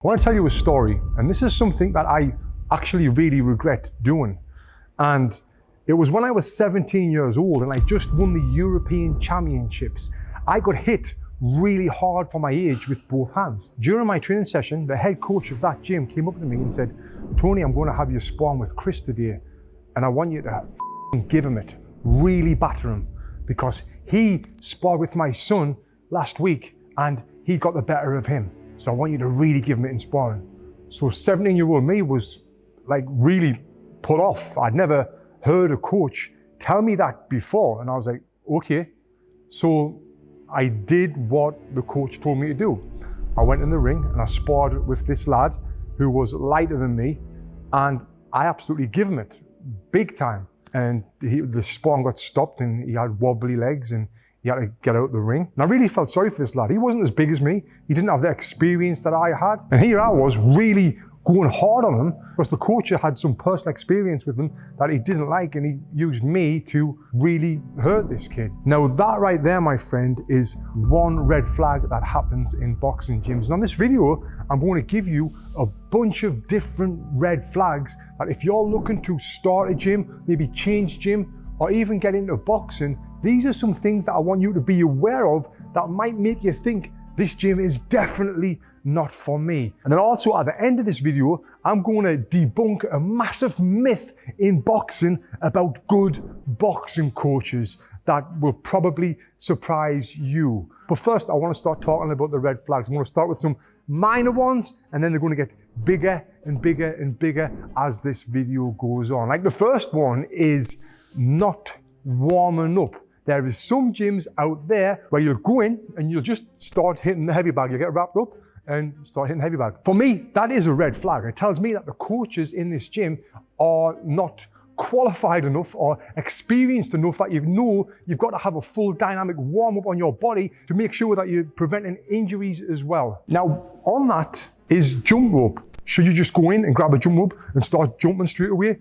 I want to tell you a story, and this is something that I actually really regret doing. And it was when I was 17 years old and I just won the European Championships. I got hit really hard for my age with both hands. During my training session, the head coach of that gym came up to me and said, "Tony, I'm going to have you sparring with Chris today, and I want you to give him it, really batter him, because he sparred with my son last week and he got the better of him. So I want you to really give him it in sparring." So 17-year-old me was like really put off. I'd never heard a coach tell me that before. And I was like, okay. So I did what the coach told me to do. I went in the ring and I sparred with this lad who was lighter than me, and I absolutely give him it big time. And the sparring got stopped and he had wobbly legs and he had to get out the ring. And I really felt sorry for this lad. He wasn't as big as me. He didn't have the experience that I had. And here I was really going hard on him because the coach had some personal experience with him that he didn't like, and he used me to really hurt this kid. Now that right there, my friend, is one red flag that happens in boxing gyms. And on this video, I'm going to give you a bunch of different red flags that if you're looking to start a gym, maybe change gym, or even get into boxing, these are some things that I want you to be aware of that might make you think this gym is definitely not for me. And then also at the end of this video, I'm going to debunk a massive myth in boxing about good boxing coaches that will probably surprise you. But first, I want to start talking about the red flags. I'm going to start with some minor ones, and then they're going to get bigger and bigger and bigger as this video goes on. Like the first one is not warming up. There is some gyms out there where you'll go in and you'll just start hitting the heavy bag. You get wrapped up and start hitting the heavy bag. For me, that is a red flag. It tells me that the coaches in this gym are not qualified enough or experienced enough that you know you've got to have a full dynamic warm-up on your body to make sure that you're preventing injuries as well. Now, on that is jump rope. Should you just go in and grab a jump rope and start jumping straight away?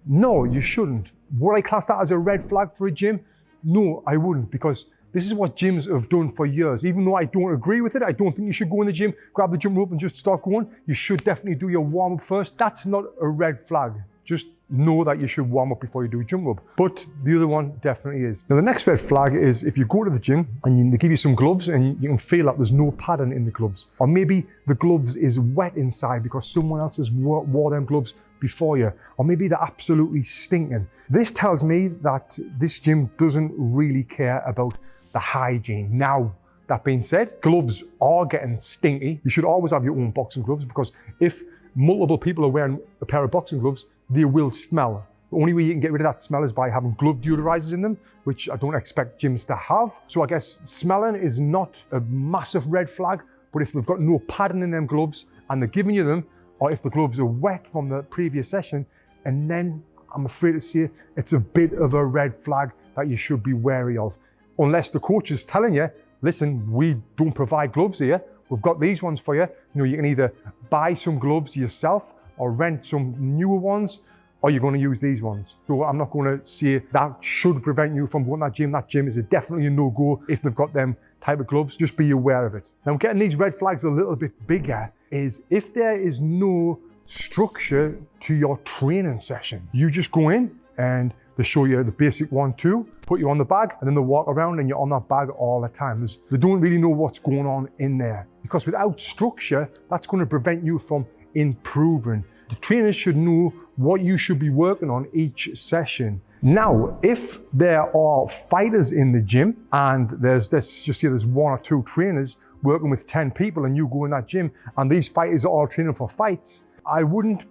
No, you shouldn't. Would I class that as a red flag for a gym? No, I wouldn't, because this is what gyms have done for years. Even though I don't agree with it, I don't think you should go in the gym, grab the jump rope and just start going. You should definitely do your warm-up first. That's not a red flag. Just know that you should warm up before you do a jump rope. But the other one definitely is. Now the next red flag is if you go to the gym and they give you some gloves and you can feel that there's no padding in the gloves. Or maybe the gloves is wet inside because someone else has wore them gloves before you. Or maybe they're absolutely stinking. This tells me that this gym doesn't really care about the hygiene. Now, that being said, gloves are getting stinky. You should always have your own boxing gloves, because if multiple people are wearing a pair of boxing gloves, they will smell. The only way you can get rid of that smell is by having glove deodorizers in them, which I don't expect gyms to have. So I guess smelling is not a massive red flag, but if they've got no padding in them gloves and they're giving you them, or if the gloves are wet from the previous session, and then I'm afraid to say it's a bit of a red flag that you should be wary of. Unless the coach is telling you, listen, we don't provide gloves here, we've got these ones for you. You know, you can either buy some gloves yourself or rent some newer ones, or you're going to use these ones. So I'm not going to say that should prevent you from going to that gym. That gym is definitely a no-go if they've got them type of gloves. Just be aware of it. Now, getting these red flags a little bit bigger is if there is no structure to your training session. You just go in and they show you the basic 1-2, put you on the bag, and then they walk around and you're on that bag all the time. They don't really know what's going on in there, because without structure, that's going to prevent you from improving. The trainers should know what you should be working on each session. Now, if there are fighters in the gym and there's one or two trainers working with 10 people and you go in that gym and these fighters are all training for fights, I wouldn't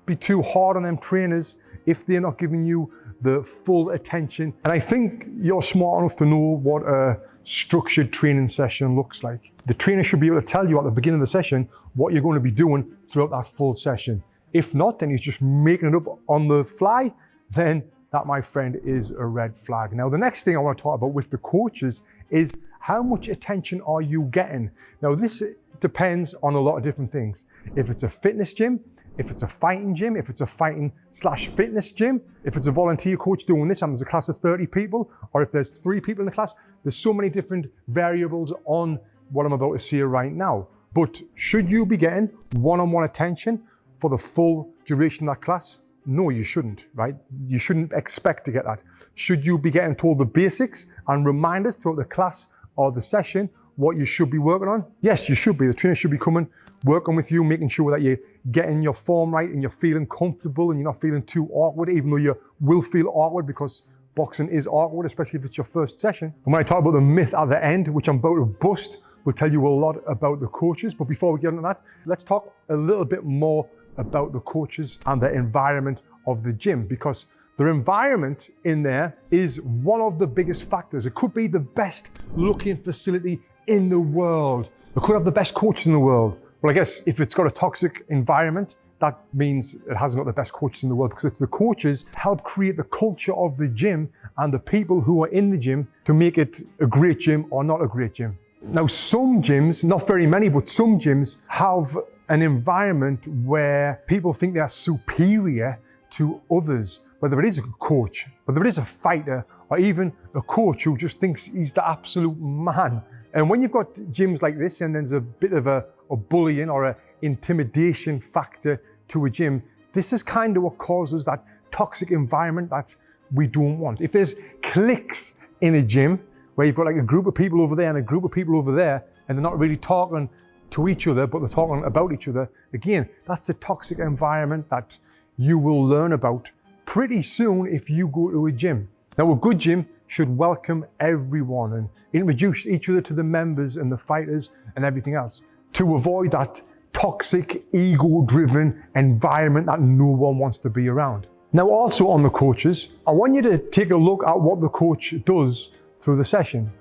be too hard on them trainers if they're not giving you the full attention. And I think you're smart enough to know what a structured training session looks like. The trainer should be able to tell you at the beginning of the session what you're going to be doing throughout that full session. If not, then he's just making it up on the fly, then that, my friend, is a red flag. Now, the next thing I want to talk about with the coaches is how much attention are you getting? Now, this depends on a lot of different things. If it's a fitness gym, if it's a fighting gym, if it's a fighting/fitness gym, if it's a volunteer coach doing this and there's a class of 30 people, or if there's 3 people in the class, there's so many different variables on what I'm about to say right now. But should you be getting one-on-one attention for the full duration of that class? No, you shouldn't, right? You shouldn't expect to get that. Should you be getting told the basics and reminders throughout the class or the session what you should be working on? Yes, you should be. The trainer should be coming, working with you, making sure that you're getting your form right and you're feeling comfortable and you're not feeling too awkward, even though you will feel awkward because boxing is awkward, especially if it's your first session. And when I talk about the myth at the end, which I'm about to bust, will tell you a lot about the coaches. But before we get into that, let's talk a little bit more about the coaches and the environment of the gym, because their environment in there is one of the biggest factors. It could be the best looking facility in the world. It could have the best coaches in the world. Well, I guess if it's got a toxic environment, that means it hasn't got the best coaches in the world, because it's the coaches help create the culture of the gym and the people who are in the gym to make it a great gym or not a great gym. Now, some gyms, not very many, but some gyms have an environment where people think they're superior to others, whether it is a coach, whether it is a fighter, or even a coach who just thinks he's the absolute man. And when you've got gyms like this and there's a bit of a bullying or an intimidation factor to a gym, this is kind of what causes that toxic environment that we don't want. If there's cliques in a gym where you've got like a group of people over there and a group of people over there, and they're not really talking to each other, but they're talking about each other, again, that's a toxic environment that you will learn about pretty soon if you go to a gym. Now, a good gym should welcome everyone and introduce each other to the members and the fighters and everything else to avoid that toxic, ego-driven environment that no one wants to be around. Now, also on the coaches, I want you to take a look at what the coach does through the session.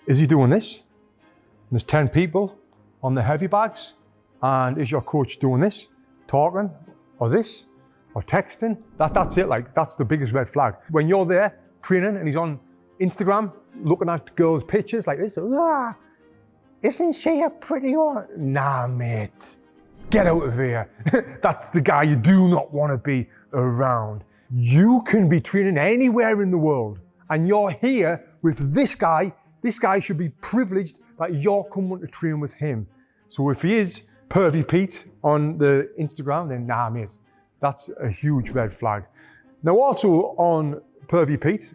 Is he doing this? There's 10 people on the heavy bags, and is your coach doing this, talking, or this, or texting? That's it, like, that's the biggest red flag. When you're there training and he's on Instagram looking at girls' pictures like this, isn't she a pretty one? Nah, mate, get out of here. That's the guy you do not want to be around. You can be training anywhere in the world, and you're here with this guy. This guy should be privileged that you're coming to train with him. So if he is Pervy Pete on the Instagram, then nah, mate, that's a huge red flag. Now, also on Pervy Pete,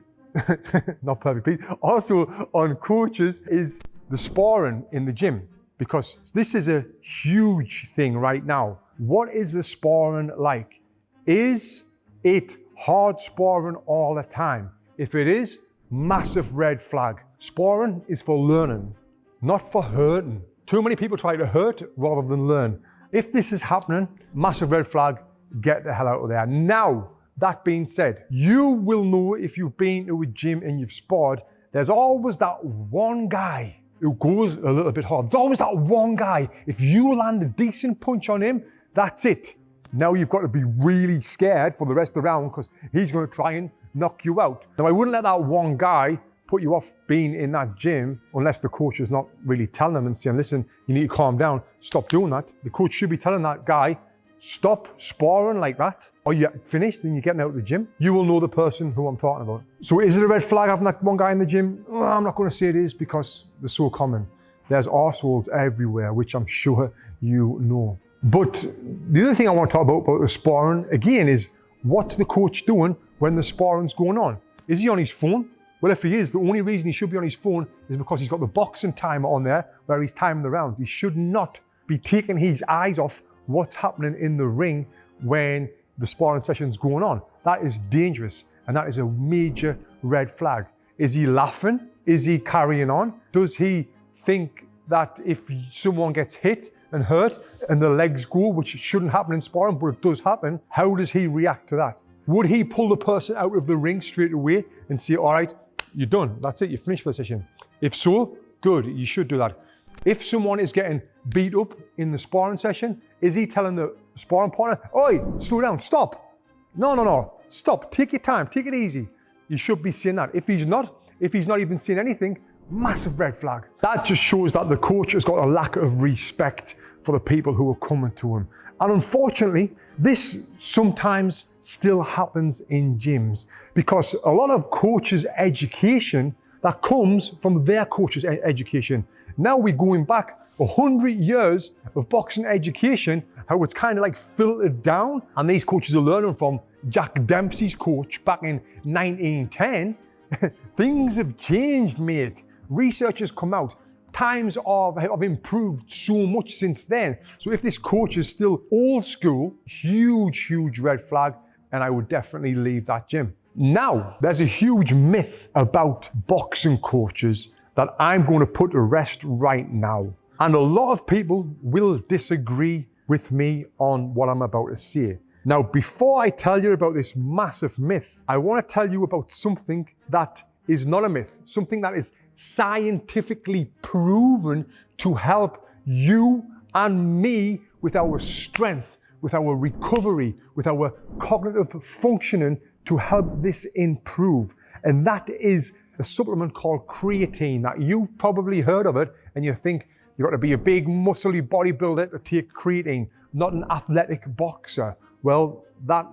not Pervy Pete, also on coaches is the sparring in the gym, because this is a huge thing right now. What is the sparring like? Is it hard sparring all the time? If it is, massive red flag. Sparring is for learning, not for hurting. Too many people try to hurt rather than learn. If this is happening, massive red flag, get the hell out of there. Now, that being said, you will know if you've been to a gym and you've sparred, there's always that one guy who goes a little bit hard. There's always that one guy. If you land a decent punch on him, that's it. Now you've got to be really scared for the rest of the round, because he's going to try and knock you out. Now, I wouldn't let that one guy put you off being in that gym unless the coach is not really telling them and saying, listen, you need to calm down, stop doing that. The coach should be telling that guy, stop sparring like that, or you're finished and you're getting out of the gym. You will know the person who I'm talking about. So is it a red flag having that one guy in the gym? Oh, I'm not going to say it is, because they're so common. There's arseholes everywhere, which I'm sure you know. But the other thing I want to talk about the sparring, again, is what's the coach doing when the sparring's going on? Is he on his phone? Well, if he is, the only reason he should be on his phone is because he's got the boxing timer on there where he's timing the rounds. He should not be taking his eyes off what's happening in the ring when the sparring session's going on. That is dangerous, and that is a major red flag. Is he laughing? Is he carrying on? Does he think that if someone gets hit and hurt and the legs go, which shouldn't happen in sparring, but it does happen, how does he react to that? Would he pull the person out of the ring straight away and say, all right, you're done, that's it, you're finished for the session? If so, good, you should do that. If someone is getting beat up in the sparring session, is he telling the sparring partner, oi, slow down, stop? No, stop, take your time, take it easy. You should be saying that. If he's not even saying anything, massive red flag. That just shows that the coach has got a lack of respect for the people who are coming to him. And unfortunately, this sometimes still happens in gyms, because a lot of coaches' education that comes from their coaches' education. Now we're going back 100 years of boxing education, how it's kind of like filtered down. And these coaches are learning from Jack Dempsey's coach back in 1910. Things have changed, mate. Research has come out. Times have improved so much since then. So if this coach is still old school, huge red flag, and I would definitely leave that gym. Now, there's a huge myth about boxing coaches that I'm going to put to rest right now. And a lot of people will disagree with me on what I'm about to say. Now, before I tell you about this massive myth, I want to tell you about something that is not a myth, something that is scientifically proven to help you and me with our strength, with our recovery, with our cognitive functioning to help this improve. And that is a supplement called creatine that you've probably heard of it and you think you've got to be a big muscly bodybuilder to take creatine, not an athletic boxer. Well, that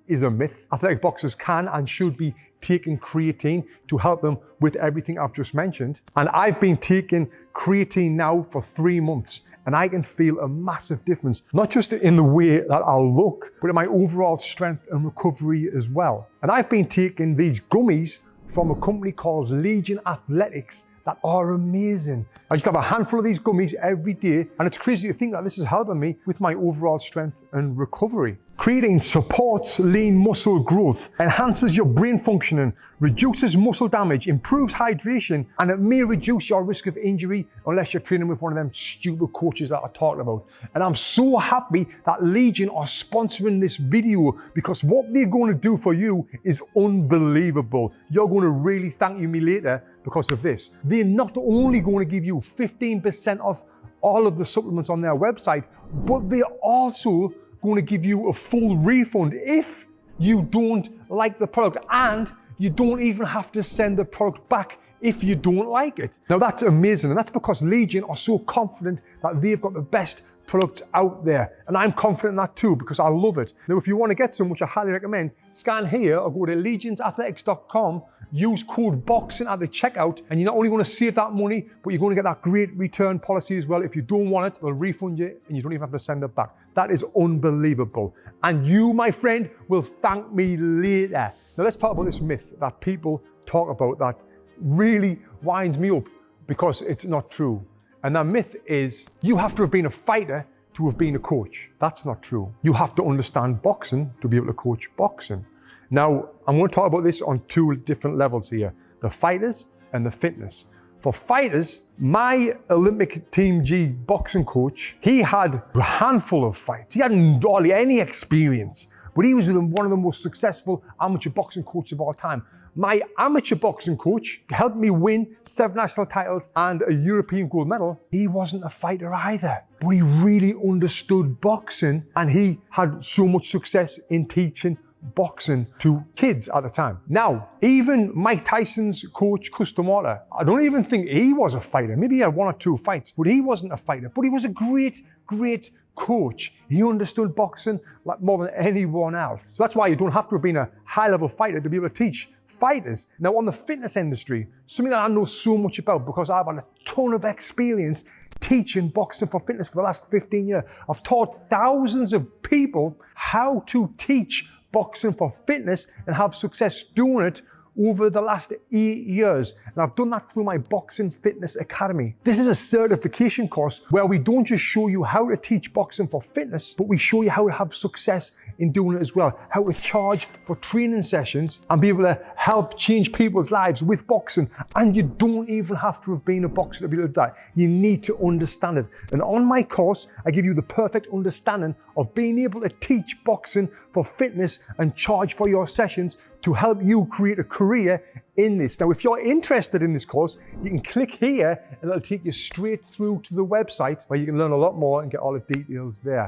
is a myth. Athletic boxers can and should be taking creatine to help them with everything I've just mentioned. And I've been taking creatine now for 3 months and I can feel a massive difference, not just in the way that I'll look, but in my overall strength and recovery as well. And I've been taking these gummies from a company called Legion Athletics that are amazing. I just have a handful of these gummies every day, and it's crazy to think that this is helping me with my overall strength and recovery. Creatine supports lean muscle growth, enhances your brain functioning, reduces muscle damage, improves hydration, and it may reduce your risk of injury unless you're training with one of them stupid coaches that I talked about. And I'm so happy that Legion are sponsoring this video because what they're going to do for you is unbelievable. You're going to really thank me later because of this. They're not only going to give you 15% off all of the supplements on their website, but they're also going to give you a full refund if you don't like the product, and you don't even have to send the product back if you don't like it. Now that's amazing, and that's because Legion are so confident that they've got the best products out there, and I'm confident in that too because I love it. Now if you want to get some, which I highly recommend, scan here or go to legionsathletics.com, use code BOXING at the checkout, and you're not only going to save that money, but you're going to get that great return policy as well. If you don't want it, they'll refund you and you don't even have to send it back. That is unbelievable. And you, my friend, will thank me later. Now let's talk about this myth that people talk about that really winds me up because it's not true. And that myth is you have to have been a fighter to have been a coach. That's not true. You have to understand boxing to be able to coach boxing. Now, I'm going to talk about this on 2 different levels here, the fighters and the fitness. For fighters, my Olympic Team G boxing coach, he had a handful of fights. He hadn't hardly any experience, but he was one of the most successful amateur boxing coaches of all time. My amateur boxing coach helped me win 7 national titles and a European gold medal. He wasn't a fighter either, but he really understood boxing and he had so much success in teaching boxing to kids at the time. Now, even Mike Tyson's coach, Custom Water, I don't even think he was a fighter. Maybe he had 1 or 2 fights, but he wasn't a fighter. But he was a great coach. He understood boxing like more than anyone else. So that's why you don't have to have been a high-level fighter to be able to teach fighters. Now, on the fitness industry, something that I know so much about because I've had a ton of experience teaching boxing for fitness for the last 15 years. I've taught thousands of people how to teach boxing for fitness and have success doing it over the last 8 years. And I've done that through my Boxing Fitness Academy. This is a certification course where we don't just show you how to teach boxing for fitness, but we show you how to have success in doing it as well, how to charge for training sessions and be able to help change people's lives with boxing. And you don't even have to have been a boxer to be able to do that. You need to understand it. And on my course, I give you the perfect understanding of being able to teach boxing for fitness and charge for your sessions to help you create a career in this. Now, if you're interested in this course, you can click here and it'll take you straight through to the website where you can learn a lot more and get all the details there.